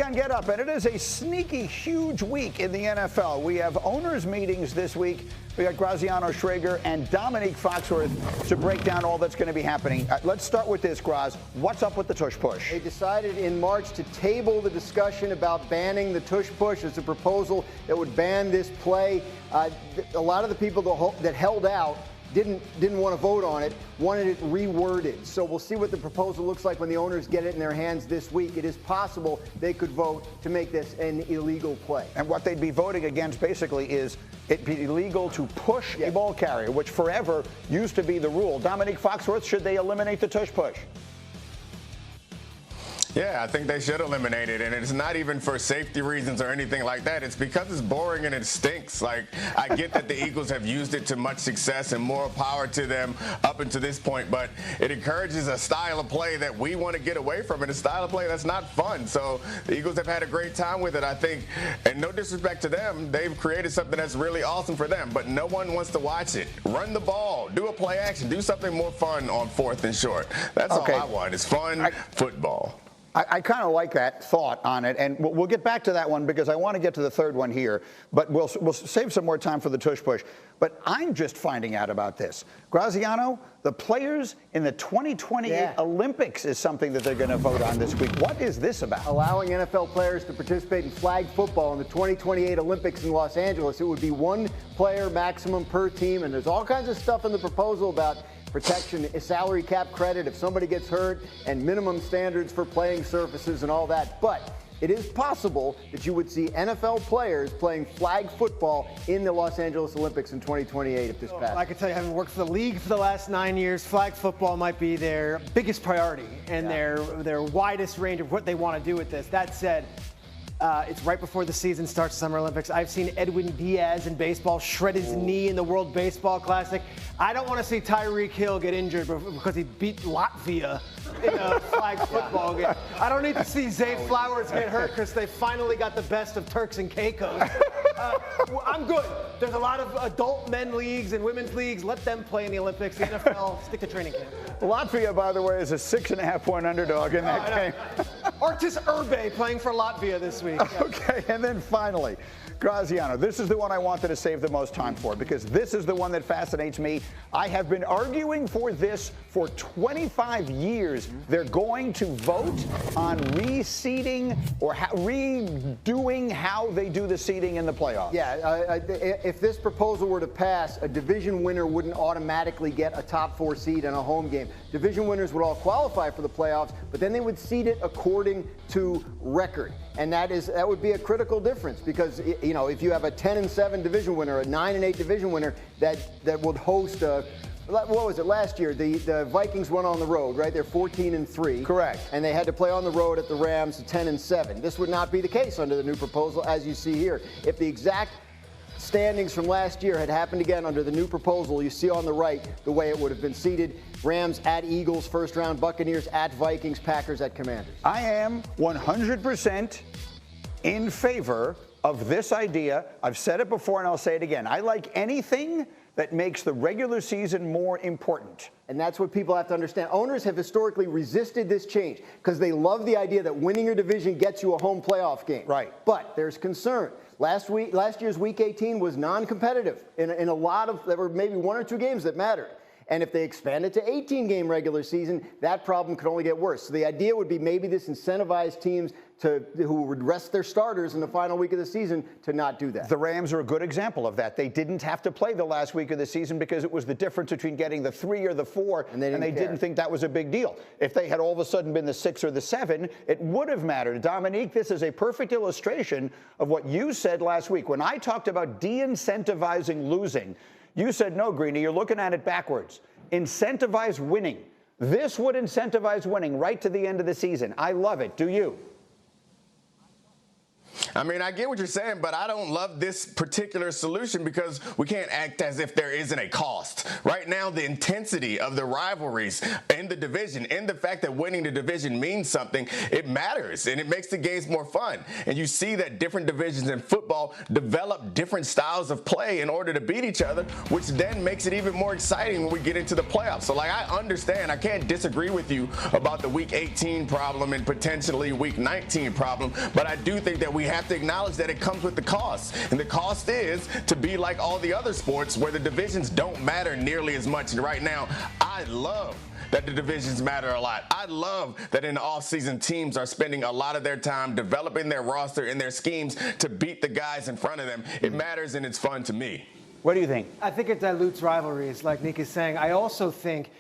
on Get Up, and it is a sneaky, huge week in the NFL. We have owners' meetings this week. We got Graziano Schrager and Dominique Foxworth to break down all that's going to be happening. Let's start with this, Graz. What's up with the Tush Push? They decided in March to table the discussion about banning the Tush Push as a proposal that would ban this play. A lot of the people that held out didn't want to vote on it, wanted it reworded. So we'll see what the proposal looks like when the owners get it in their hands this week. It is possible they could vote to make this an illegal play. And what they'd be voting against basically is it be illegal to push a ball carrier, which forever used to be the rule. Dominique Foxworth, should they eliminate the Tush Push? Yeah, I think they should eliminate it, and it's not even for safety reasons or anything like that. It's because it's boring and it stinks. Like, I get that the Eagles have used it to much success and more power to them up until this point, but it encourages a style of play that we want to get away from, and a style of play that's not fun. So the Eagles have had a great time with it, I think, and no disrespect to them, they've created something that's really awesome for them, but no one wants to watch it. Run the ball, do a play action, do something more fun on 4th and short. That's all I want, is fun football. I kind of like that thought on it, and we'll get back to that one because I want to get to the third one here, but we'll save some more time for the Tush Push. But I'm just finding out about this. Graziano, the players in the 2028 Olympics is something that they're going to vote on this week. What is this about? Allowing NFL players to participate in flag football in the 2028 Olympics in Los Angeles. It would be one player maximum per team, and there's all kinds of stuff in the proposal about protection, salary cap credit if somebody gets hurt, and minimum standards for playing surfaces and all that. But it is possible that you would see NFL players playing flag football in the Los Angeles Olympics in 2028 if this passes. I can tell you, having worked for the league for the last 9 years, flag football might be their biggest priority and their widest range of what they want to do with this. That said, it's right before the season starts, Summer Olympics. I've seen Edwin Diaz in baseball shred his knee in the World Baseball Classic. I don't want to see Tyreek Hill get injured because he beat Latvia in a flag football game. I don't need to see Zay Flowers get hurt because they finally got the best of Turks and Caicos. I'm good. There's a lot of adult men leagues and women's leagues. Let them play in the Olympics. The NFL, stick to training camp. Latvia, by the way, is a 6.5-point underdog in that game. Artis Urbe playing for Latvia this week. Okay, and then finally, Graziano, this is the one I wanted to save the most time for because this is the one that fascinates me. I have been arguing for this for 25 years. They're going to vote on reseeding or redoing how they do the seeding in the playoffs. Yeah, if this proposal were to pass, a division winner wouldn't automatically get a top 4 seed in a home game. Division winners would all qualify for the playoffs, but then they would seed it according to record. And that would be a critical difference because, you know, if you have a 10-7 division winner, a 9-8 division winner that would host what was it last year? The Vikings went on the road, right? They're 14-3. Correct. And they had to play on the road at the Rams, 10-7. This would not be the case under the new proposal, as you see here. If the exact standings from last year had happened again under the new proposal, you see on the right the way it would have been seeded. Rams at Eagles first round, Buccaneers at Vikings, Packers at Commanders. I am 100% in favor of this idea. I've said it before and I'll say it again. I like anything that makes the regular season more important. And that's what people have to understand. Owners have historically resisted this change because they love the idea that winning your division gets you a home playoff game. Right. But there's concern. Last year's Week 18 was non-competitive in a lot of, there were maybe 1 or 2 games that mattered. And if they expand it to 18-game regular season, that problem could only get worse. So the idea would be maybe this incentivized teams who would rest their starters in the final week of the season to not do that. The Rams are a good example of that. They didn't have to play the last week of the season because it was the difference between getting the 3 or the 4, and they didn't think that was a big deal. If they had all of a sudden been the 6 or the 7, it would have mattered. Dominique, this is a perfect illustration of what you said last week. When I talked about de-incentivizing losing, you said, no, Greeny, you're looking at it backwards. Incentivize winning. This would incentivize winning right to the end of the season. I love it. Do you? I mean, I get what you're saying, but I don't love this particular solution because we can't act as if there isn't a cost. Right now, the intensity of the rivalries in the division and the fact that winning the division means something, it matters, and it makes the games more fun. And you see that different divisions in football develop different styles of play in order to beat each other, which then makes it even more exciting when we get into the playoffs. So, like, I understand. I can't disagree with you about the Week 18 problem and potentially Week 19 problem, but I do think that we have to acknowledge that it comes with the cost. And the cost is to be like all the other sports where the divisions don't matter nearly as much. And right now, I love that the divisions matter a lot. I love that in the offseason, teams are spending a lot of their time developing their roster and their schemes to beat the guys in front of them. It matters and it's fun to me. What do you think? I think it dilutes rivalries, like Nick is saying. I also think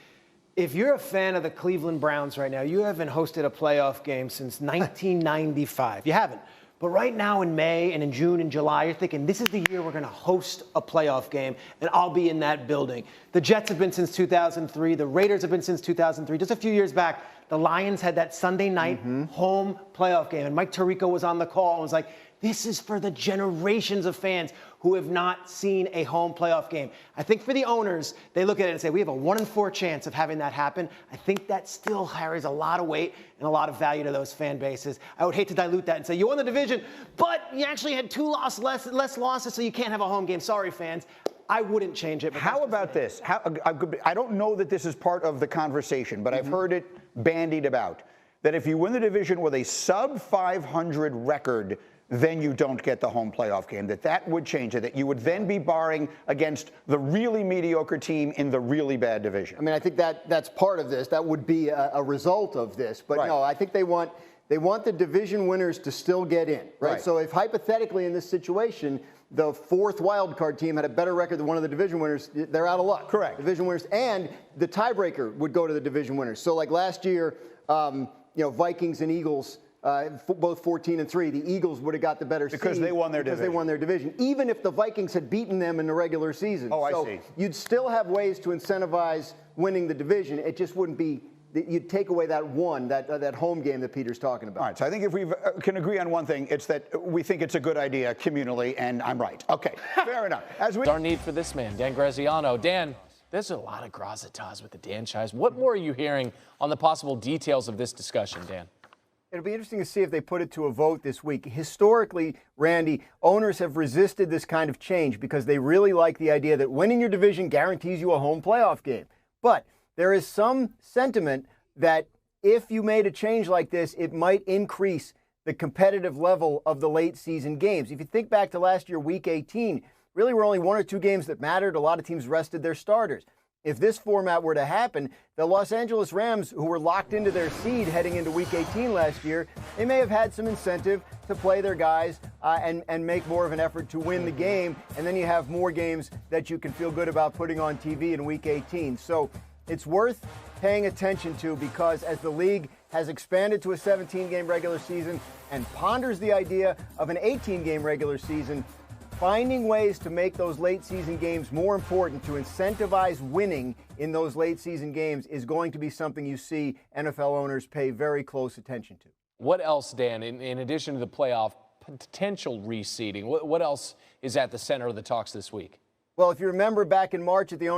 if you're a fan of the Cleveland Browns right now, you haven't hosted a playoff game since 1995. You haven't. But right now in May and in June and July, you're thinking, this is the year we're going to host a playoff game, and I'll be in that building. The Jets have been since 2003. The Raiders have been since 2003. Just a few years back, the Lions had that Sunday night home playoff game, and Mike Tirico was on the call and was like, this is for the generations of fans who have not seen a home playoff game. I think for the owners, they look at it and say, we have a 1 in 4 chance of having that happen. I think that still carries a lot of weight and a lot of value to those fan bases. I would hate to dilute that and say, you won the division, but you actually had less losses, so you can't have a home game. Sorry, fans. I wouldn't change it. How about this? I don't know that this is part of the conversation, but I've heard it bandied about, that if you win the division with a sub-500 record, then you don't get the home playoff game, that would change it, that you would then be barring against the really mediocre team in the really bad division. I mean, I think that's part of this. That would be a result of this. But right. No, I think they want the division winners to still get in, right? So if hypothetically in this situation, the 4th wild card team had a better record than one of the division winners, they're out of luck. Correct. Division winners, and the tiebreaker would go to the division winners. So like last year, Vikings and Eagles, both 14-3. The Eagles would have got the better seed because they won their division. Because they won their division, even if the Vikings had beaten them in the regular season. Oh, so I see. You'd still have ways to incentivize winning the division. It just wouldn't be. You'd take away that home game that Peter's talking about. All right, so I think if we can agree on one thing, it's that we think it's a good idea communally, and I'm right. Okay, fair enough. Our need for this man, Dan Graziano. Dan, there's a lot of gravitas with the Dan Chives. What more are you hearing on the possible details of this discussion, Dan? It'll be interesting to see if they put it to a vote this week. Historically, Randy, owners have resisted this kind of change because they really like the idea that winning your division guarantees you a home playoff game. But there is some sentiment that if you made a change like this, it might increase the competitive level of the late season games. If you think back to last year, Week 18, really were only 1 or 2 games that mattered. A lot of teams rested their starters. If this format were to happen, the Los Angeles Rams, who were locked into their seed heading into Week 18 last year, they may have had some incentive to play their guys and make more of an effort to win the game. And then you have more games that you can feel good about putting on TV in Week 18. So it's worth paying attention to because as the league has expanded to a 17-game regular season and ponders the idea of an 18-game regular season, finding ways to make those late season games more important, to incentivize winning in those late season games is going to be something you see NFL owners pay very close attention to. What else, Dan, in addition to the playoff potential reseeding, what else is at the center of the talks this week? Well, if you remember back in March at the